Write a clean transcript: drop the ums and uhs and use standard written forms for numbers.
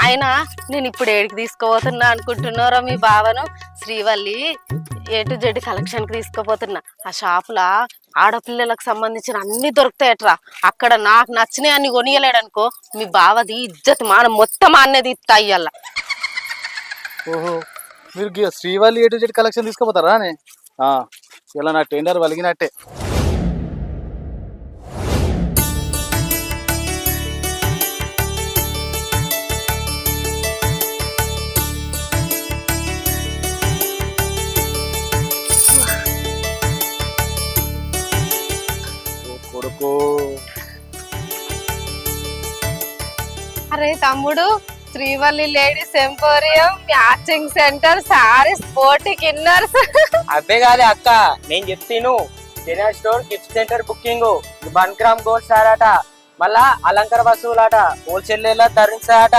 అయినా నేను ఇప్పుడు ఏడికి తీసుకుపోతున్నా అనుకుంటున్నారో మీ బావను Srivalli A to Z collection కి తీసుకుపోతున్నా. ఆ షాపులా ఆడపిల్లలకు సంబంధించిన అన్ని దొరుకుతాయట్రా. అక్కడ నాకు నచ్చినవి అన్ని కొనియలేడు అనుకో మీ బావది ఇజ్జత్ మానం మొత్తం అన్నది ఇత్తాయ్యల్లా. ఓహో, మీరు Srivalli A to Z collection తీసుకుపోతారా అని? ఇలా నా టెండర్ వలిగినట్టే. కొడుకు అరే తమ్ముడు, Srivalli ladies emporium, matching centre, sarees, boutique inners. అవే కాదే అక్క, నేను చెప్తాను. General store, gift centre booking, 1 gram gold sir అట, మళ్ళా అలంకార వస్తువులాట, హోల్సేల్ ధరించాట.